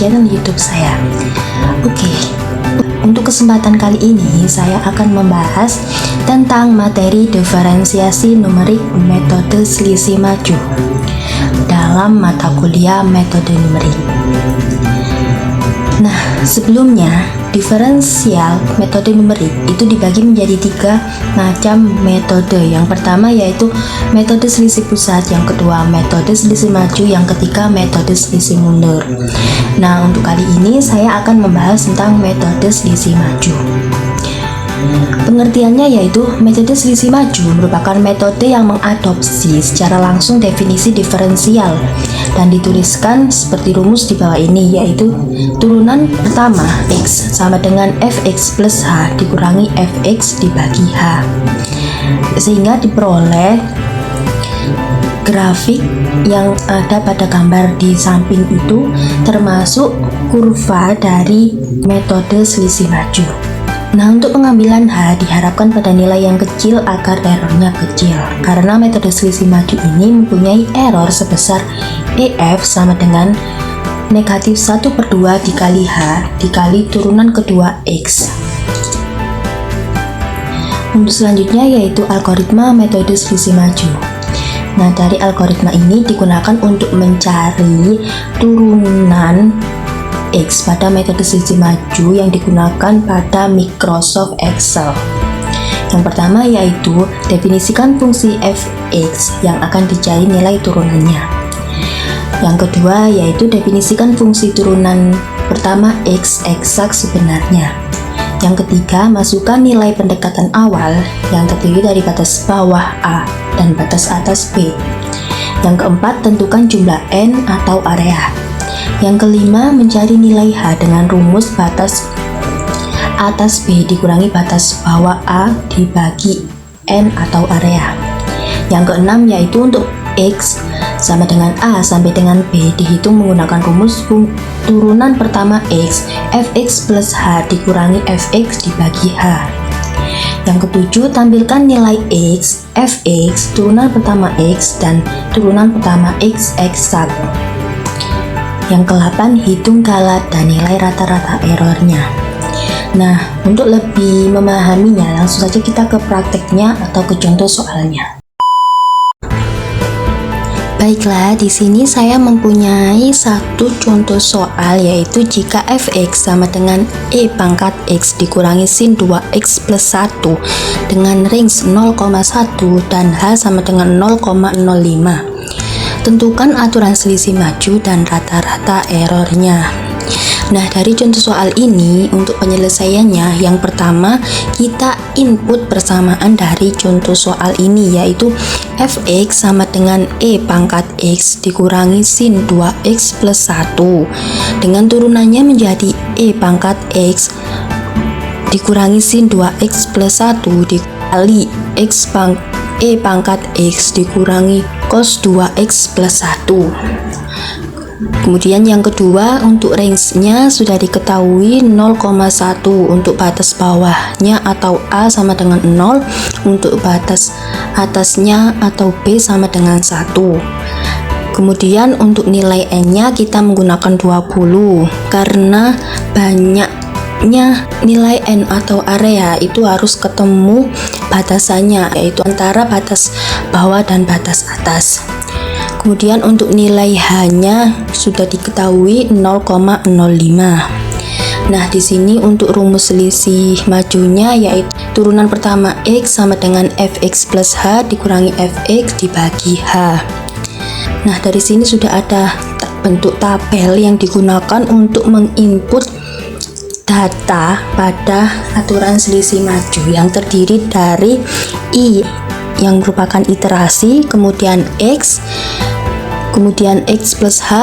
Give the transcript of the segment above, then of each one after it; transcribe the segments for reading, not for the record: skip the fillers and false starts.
channel YouTube saya. Oke, untuk kesempatan kali ini saya akan membahas tentang materi diferensiasi numerik metode selisih maju dalam mata kuliah metode numerik. Nah, sebelumnya diferensial metode numerik itu dibagi menjadi 3 macam metode. Yang pertama yaitu metode selisih pusat, yang kedua metode selisih maju, yang ketiga metode selisih mundur. Nah, untuk kali ini saya akan membahas tentang metode selisih maju. Pengertiannya yaitu metode selisih maju merupakan metode yang mengadopsi secara langsung definisi diferensial dan dituliskan seperti rumus di bawah ini, yaitu turunan pertama X sama dengan fx plus H dikurangi fx dibagi H, sehingga diperoleh grafik yang ada pada gambar di samping itu termasuk kurva dari metode selisih maju. Nah, untuk pengambilan H diharapkan pada nilai yang kecil agar errornya kecil, karena metode selisih maju ini mempunyai error sebesar EF sama dengan negatif 1/2 dikali H dikali turunan kedua X. Untuk selanjutnya yaitu algoritma metode selisih maju. Nah, dari algoritma ini digunakan untuk mencari turunan X pada metode selisih maju yang digunakan pada Microsoft Excel. Yang pertama yaitu definisikan fungsi fx yang akan dicari nilai turunannya. Yang kedua yaitu definisikan fungsi turunan pertama X eksak sebenarnya. Yang ketiga, masukkan nilai pendekatan awal yang terdiri dari batas bawah A dan batas atas B. Yang keempat, tentukan jumlah N atau area. Yang kelima, mencari nilai H dengan rumus batas atas B dikurangi batas bawah A dibagi N atau area. Yang keenam yaitu untuk X sama dengan A sampai dengan B dihitung menggunakan rumus turunan pertama X, fx plus H dikurangi fx dibagi H. Yang ketujuh, tampilkan nilai X, fx, turunan pertama X dan turunan pertama X eksak. Yang ke-8, hitung galat dan nilai rata-rata errornya. Nah, untuk lebih memahaminya, langsung saja kita ke prakteknya atau ke contoh soalnya. Baiklah, di sini saya mempunyai satu contoh soal, yaitu jika fx sama dengan e pangkat x dikurangi sin 2x plus 1 dengan range 0,1 dan h sama dengan 0,05. Tentukan aturan selisih maju dan rata-rata errornya. Nah, dari contoh soal ini untuk penyelesaiannya, yang pertama kita input persamaan dari contoh soal ini, yaitu fx sama dengan e pangkat x dikurangi sin 2x plus 1 dengan turunannya menjadi e pangkat x dikurangi sin 2x plus 1 dikali e pangkat x dikurangi cos 2x plus 1. Kemudian yang kedua, untuk range-nya sudah diketahui 0,1 untuk batas bawahnya atau A sama dengan 0, untuk batas atasnya atau B sama dengan 1. Kemudian untuk nilai N-nya kita menggunakan 20 karena banyaknya nilai N atau area itu harus ketemu batasannya, yaitu antara batas bawah dan batas atas. Kemudian untuk nilai H-nya sudah diketahui 0,05. Nah, di sini untuk rumus selisih majunya yaitu turunan pertama X sama dengan fx plus H dikurangi fx dibagi H. Nah, dari sini sudah ada bentuk tabel yang digunakan untuk menginput data pada aturan selisih maju yang terdiri dari I yang merupakan iterasi, kemudian X, kemudian X plus H,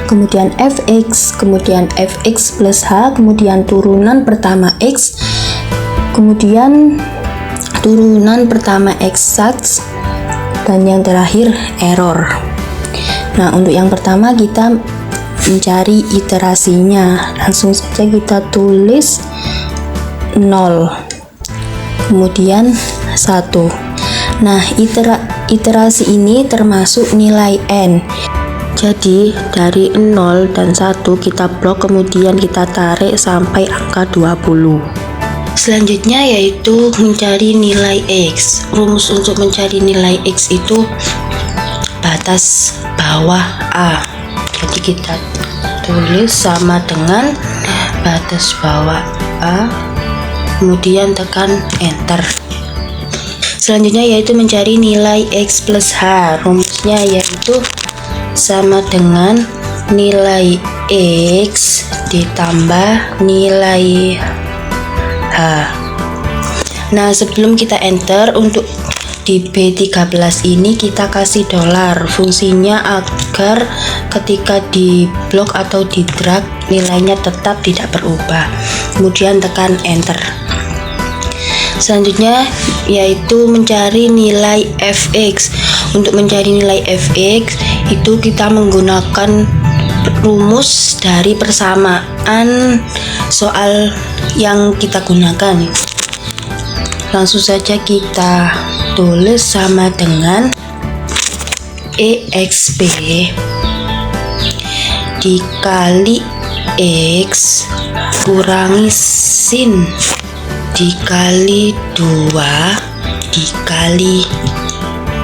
kemudian Fx, kemudian Fx plus H, kemudian turunan pertama X, kemudian turunan pertama eksak, dan yang terakhir error. Nah, untuk yang pertama kita mencari iterasinya, langsung saja kita tulis 0 kemudian 1. Nah, iterasi ini termasuk nilai N. Jadi dari 0 dan 1 kita blok, kemudian kita tarik sampai angka 20. Selanjutnya yaitu mencari nilai X. Rumus untuk mencari nilai X itu batas bawah A. Jadi kita tulis sama dengan batas bawah A, kemudian tekan enter. Selanjutnya yaitu mencari nilai X plus H. Rumusnya yaitu sama dengan nilai X ditambah nilai H. Nah, sebelum kita enter, untuk di B13 ini kita kasih $. Fungsinya agar ketika di blok atau di drag nilainya tetap tidak berubah. Kemudian tekan enter. Selanjutnya yaitu mencari nilai fx. Untuk mencari nilai fx itu kita menggunakan rumus dari persamaan soal yang kita gunakan. Langsung saja kita tulis sama dengan exp dikali x kurangi sin dikali 2 dikali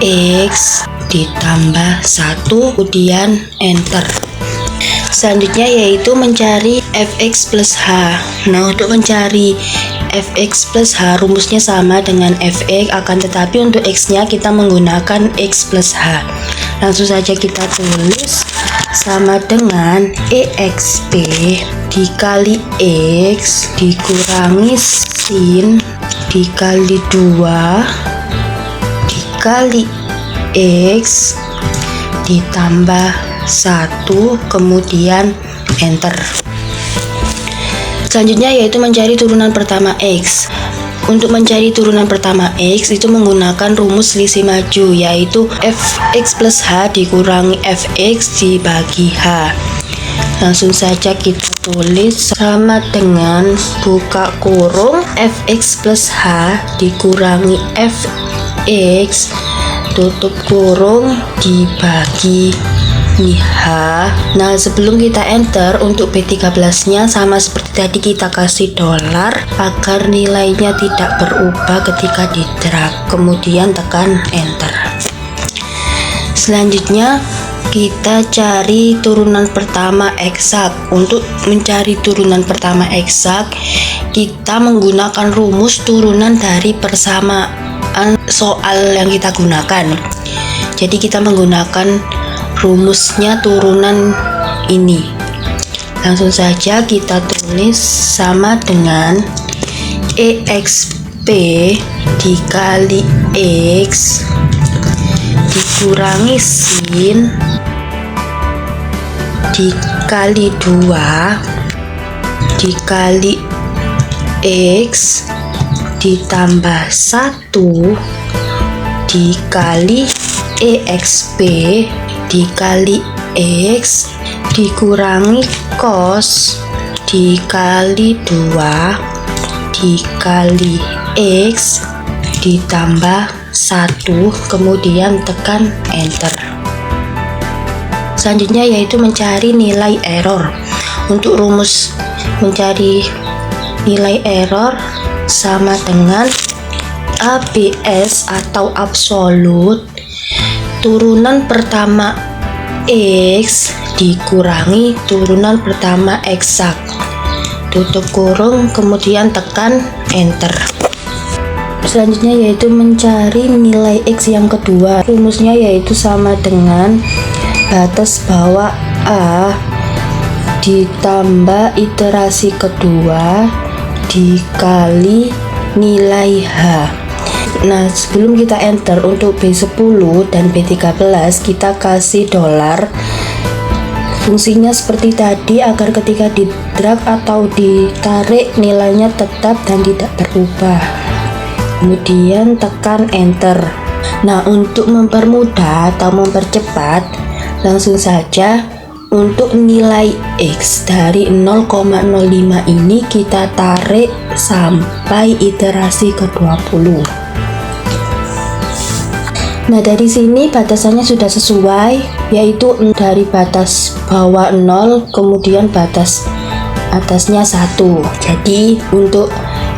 X ditambah 1, kemudian enter. Selanjutnya yaitu mencari fx plus h. Nah, untuk mencari fx plus h rumusnya sama dengan fx, akan tetapi untuk x nya kita menggunakan x plus h. Langsung saja kita tulis sama dengan exp dikali x dikurangi sin dikali 2 dikali X ditambah 1, kemudian enter. Selanjutnya yaitu mencari turunan pertama X. Untuk mencari turunan pertama X itu menggunakan rumus selisih maju, yaitu fx plus h dikurangi fx dibagi h. Langsung saja kita tulis sama dengan buka kurung fx plus h dikurangi fx tutup kurung dibagi h. Nah, sebelum kita enter, untuk B13 nya sama seperti tadi, kita kasih $, agar nilainya tidak berubah ketika di drag, kemudian tekan enter. Selanjutnya kita cari turunan pertama eksak. Untuk mencari turunan pertama eksak, kita menggunakan rumus turunan dari persamaan soal yang kita gunakan. Jadi kita menggunakan rumusnya turunan ini. Langsung saja kita tulis sama dengan exp dikali x dikurangi sin dikali 2 dikali x ditambah 1 dikali exp dikali x dikurangi cos dikali 2 dikali x ditambah 1, kemudian tekan enter. Selanjutnya yaitu mencari nilai error. Untuk rumus mencari nilai error sama dengan ABS atau absolut turunan pertama X dikurangi turunan pertama eksak, tutup kurung, kemudian tekan enter. Selanjutnya yaitu mencari nilai X yang kedua. Rumusnya yaitu sama dengan batas bawah A ditambah iterasi kedua dikali nilai H. Nah, sebelum kita enter, untuk B10 dan B13 kita kasih $. Fungsinya seperti tadi, agar ketika di drag atau ditarik nilainya tetap dan tidak berubah. Kemudian tekan enter. Nah, untuk mempermudah atau mempercepat, langsung saja untuk nilai X dari 0,05 ini kita tarik sampai iterasi ke-20. Nah, dari sini batasannya sudah sesuai, yaitu dari batas bawah 0, kemudian batas atasnya 1. Jadi untuk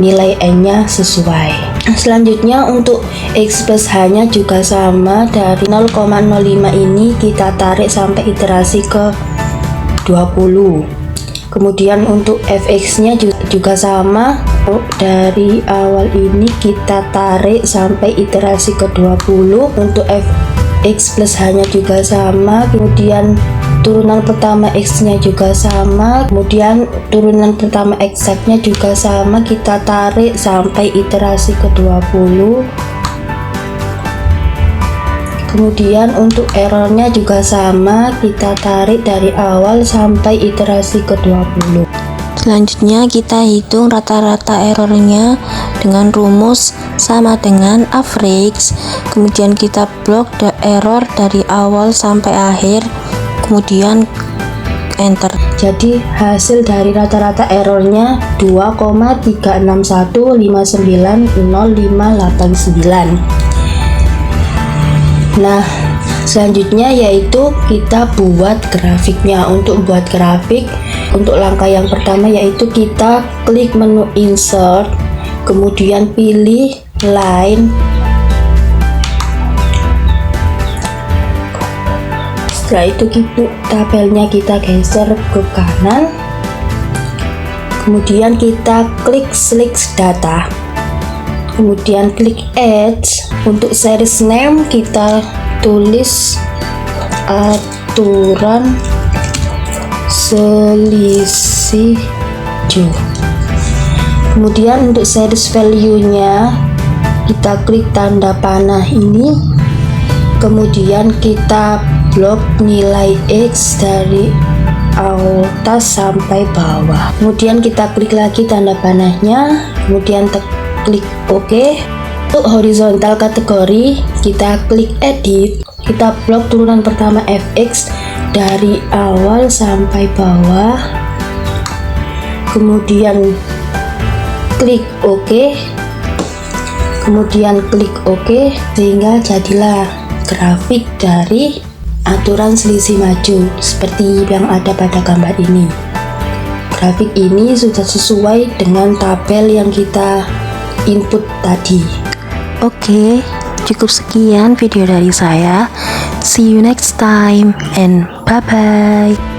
nilai N-nya sesuai. Selanjutnya untuk X plus H-nya juga sama, dari 0,05 ini kita tarik sampai iterasi ke 20. Kemudian untuk fx-nya juga sama, dari awal ini kita tarik sampai iterasi ke 20. Untuk fx plus h-nya juga sama, kemudian turunan pertama x-nya juga sama, kemudian turunan pertama eksaknya juga sama, kita tarik sampai iterasi ke 20. Kemudian untuk errornya juga sama, kita tarik dari awal sampai iterasi ke 20. Selanjutnya kita hitung rata-rata errornya dengan rumus sama dengan average. Kemudian kita blok the error dari awal sampai akhir, kemudian enter. Jadi hasil dari rata-rata errornya 2,3615905989. Nah, selanjutnya yaitu kita buat grafiknya. Untuk buat grafik, untuk langkah yang pertama yaitu kita klik menu insert, kemudian pilih line. Setelah itu tabelnya kita geser ke kanan, kemudian kita klik select data, kemudian klik add. Untuk series name kita tulis aturan selisih jauh. Kemudian untuk series value nya kita klik tanda panah ini, kemudian kita blok nilai X dari atas sampai bawah. Kemudian kita klik lagi tanda panahnya, kemudian klik OK. Untuk horizontal kategori kita klik edit, kita blok turunan pertama fx dari awal sampai bawah, kemudian klik OK, kemudian klik OK, sehingga jadilah grafik dari aturan selisih maju seperti yang ada pada gambar ini. Grafik ini sudah sesuai dengan tabel yang kita input tadi. Oke, cukup sekian video dari saya. See you next time and bye bye.